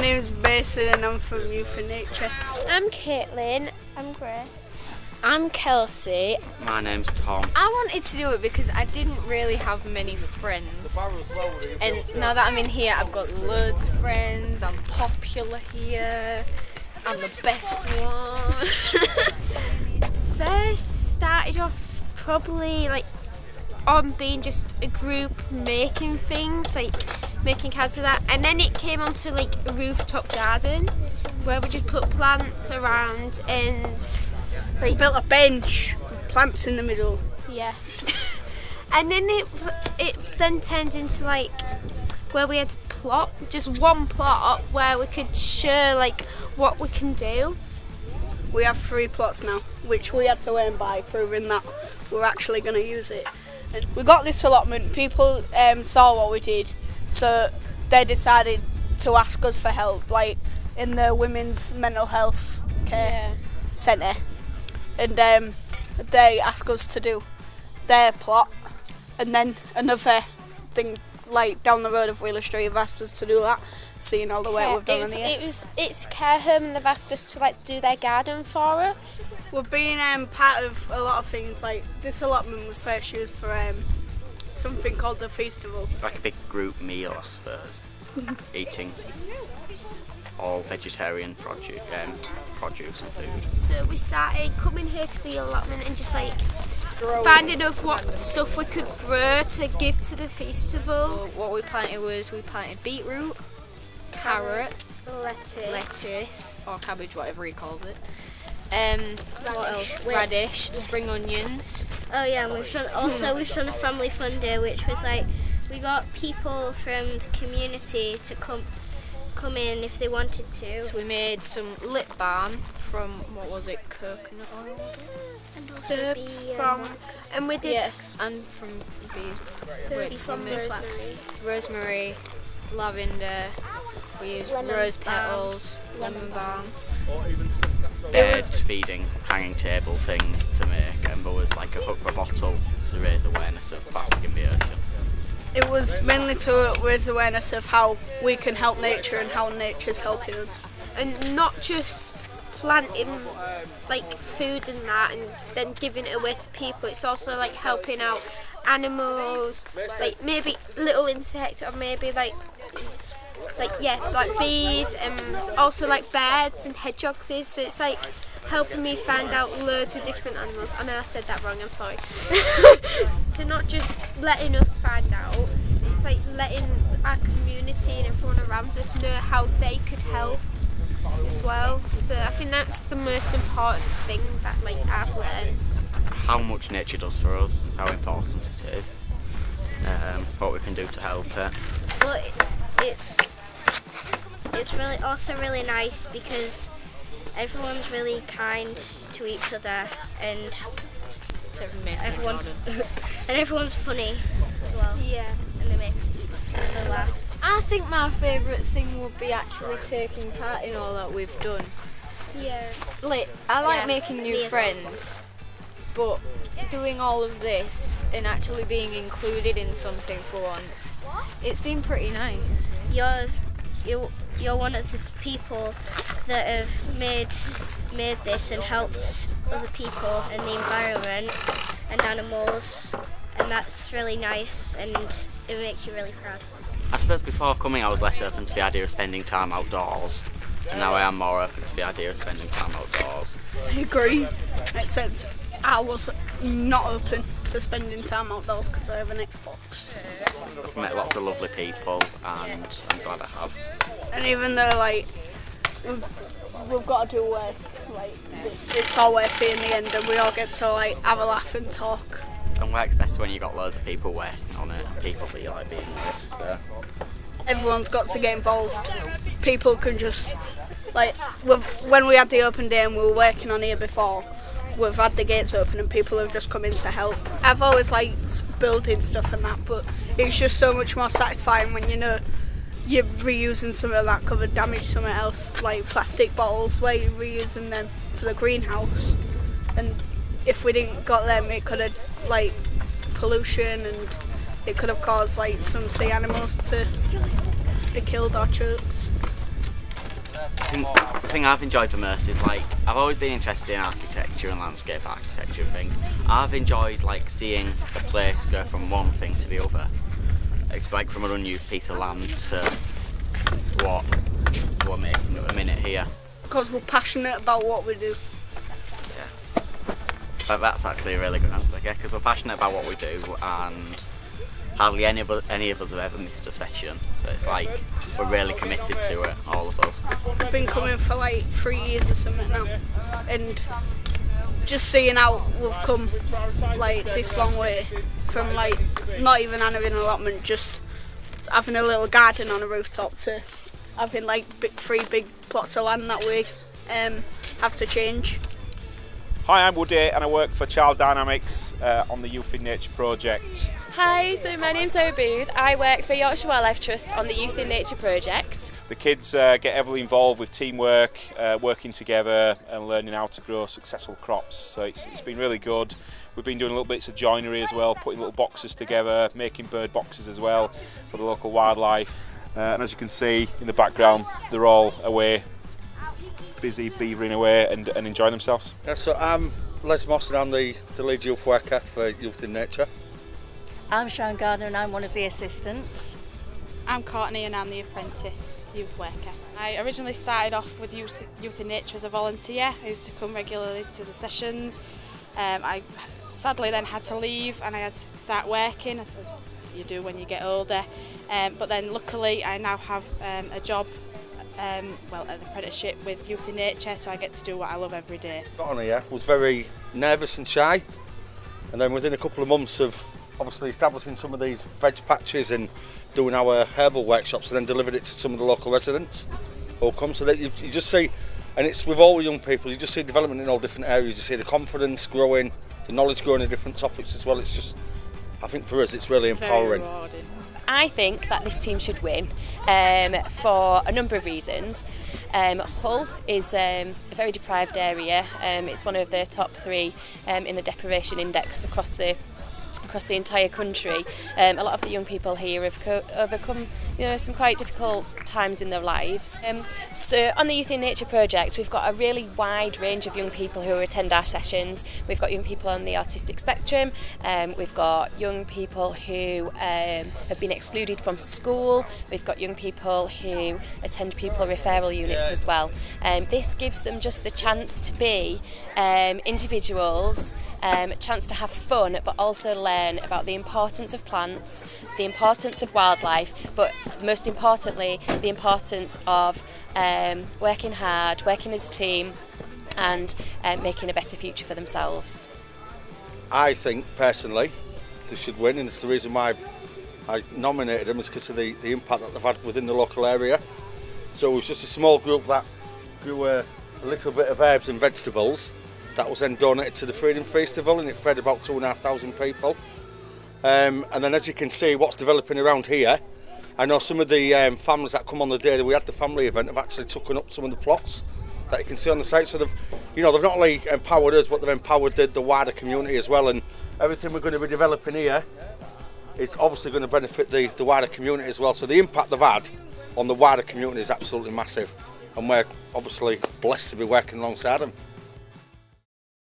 name is Mason and I'm from Youth in Nature. I'm Caitlin. I'm Grace. I'm Kelsey. My name's Tom. I wanted to do it because I didn't really have many friends. And now that I'm in here, I've got loads of friends. I'm popular here. I'm the best one. First started off probably like on being just a group making things, like making cards of that, and then it came onto like a rooftop garden where we just put plants around and like Built a bench with plants in the middle. yeah. And then it then turned into like where we had a plot, just one plot where we could show like what we can do. We have 3 plots now, which we had to earn by proving that we're actually going to use it. And we got this allotment, people saw what we did, so they decided to ask us for help, like in the Women's Mental Health Care Centre. And they asked us to do their plot, and then another thing like down the road of Wheeler Street have asked us to do that, seeing all the work we've done on here. It's care home, and they've asked us to like do their garden for it. We've been part of a lot of things, like this allotment was first used for something called the festival. Like a big group meal, I suppose. Eating all vegetarian produce and food. So we started coming here to the allotment and just like finding out what stuff we could grow to give to the festival. What we planted was beetroot, carrots, lettuce or cabbage, whatever he calls it. What else? Radish, spring onions. Oh yeah, and we've done a family fun day, which was like we got people from the community to come in if they wanted to. So we made some lip balm from, what was it, coconut oil, was it? Syrup from, and we did and from bees. syrup from Rosemary, lavender. We used rose petals, lemon balm. Bird feeding, hanging table things to make, and there was like a hook bottle to raise awareness of plastic in the ocean. It was mainly to raise awareness of how we can help nature and how nature's helping us. And not just planting like food and that and then giving it away to people, it's also like helping out animals, like maybe little insects or maybe like bees and also like birds and hedgehogs. So it's like helping me find out loads of different animals. I know I said that wrong, I'm sorry. So not just letting us find out, it's like letting our community and everyone around us know how they could help as well. So I think that's the most important thing that like I've learned. How much nature does for us, how important it is, what we can do to help it. But it's really also really nice because everyone's really kind to each other and everyone's funny as well. Yeah. And they make people laugh. I think my favourite thing would be actually taking part in all that we've done. Yeah. Like, I like Yeah, making new me as well. friends, but doing all of this and actually being included in something for once, it's been pretty nice. You're one of the people that have made this and helped other people and the environment and animals, and that's really nice and it makes you really proud. I suppose before coming I was less open to the idea of spending time outdoors, and now I am more open to the idea of spending time outdoors. I agree, except I was not open to spending time outdoors because I have an Xbox. I've met lots of lovely people and I'm glad I have. And even though like we've got to do work like this, it's all worth it in the end, and we all get to like have a laugh and talk. And work's better when you've got loads of people working on it, people that you like being with, so. Everyone's got to get involved. People can just like when we had the open day and we were working on here before, we've had the gates open and people have just come in to help. I've always liked building stuff and that, but it's just so much more satisfying when you know you're reusing something that could have damaged something else, like plastic bottles, where you're reusing them for the greenhouse. And if we didn't got them, it could have like pollution and it could have caused like some sea animals to be killed or choked. the thing I've enjoyed the most is like I've always been interested in architecture and landscape architecture and things. I've enjoyed like seeing a place go from one thing to the other. It's like from an unused piece of land to what we're making at the minute here. Because we're passionate about what we do. Yeah, but that's actually a really good answer. Yeah, because we're passionate about what we do, and hardly any of us have ever missed a session. So it's like we're really committed to it, all of us. We've been coming for like 3 years or something now, and just seeing how we've come like this long way from like not even having an allotment, just having a little garden on a rooftop, to having like three big plots of land that we have to change. Hi, I'm Woody and I work for Child Dynamics on the Youth in Nature project. Hi, so my name's Sarah Booth. I work for Yorkshire Wildlife Trust on the Youth in Nature project. The kids get heavily involved with teamwork, working together and learning how to grow successful crops. So it's been really good. We've been doing little bits of joinery as well, putting little boxes together, making bird boxes as well for the local wildlife. And as you can see in the background, they're all away, busy beavering away and enjoying themselves. Yeah, so I'm Les Moss and I'm the lead youth worker for Youth in Nature. I'm Sharon Gardner and I'm one of the assistants. I'm Courtney and I'm the apprentice youth worker. I originally started off with Youth in Nature as a volunteer. I used to come regularly to the sessions. I sadly then had to leave and I had to start working, as you do when you get older. But then luckily I now have a job, an apprenticeship with Youth in Nature, so I get to do what I love every day. Got on here, was very nervous and shy, and then within a couple of months of obviously establishing some of these veg patches and doing our herbal workshops, and then delivered it to some of the local residents who come. So that you just see, and it's with all the young people, you just see development in all different areas. You see the confidence growing, the knowledge growing in different topics as well. It's just, I think for us it's really empowering. Very rewarding. I think that this team should win for a number of reasons. Hull is a very deprived area. It's one of the top 3 in the deprivation index across the entire country. A lot of the young people here have overcome some quite difficult times in their lives. So on the Youth in Nature project we've got a really wide range of young people who attend our sessions. We've got young people on the autistic spectrum, we've got young people who have been excluded from school, we've got young people who attend pupil referral units as well. This gives them just the chance to be individuals, a chance to have fun but also learn about the importance of plants, the importance of wildlife, but most importantly the importance of working hard, working as a team and making a better future for themselves. I think personally they should win, and it's the reason why I nominated them, is because of the impact that they've had within the local area. So it was just a small group that grew a little bit of herbs and vegetables that was then donated to the Freedom Festival, and it fed about 2,500 people. And then as you can see what's developing around here, I know some of the families that come on the day that we had the family event have actually taken up some of the plots that you can see on the site. So they've not only empowered us, but they've empowered the wider community as well. And everything we're going to be developing here is obviously going to benefit the wider community as well. So the impact they've had on the wider community is absolutely massive, and we're obviously blessed to be working alongside them.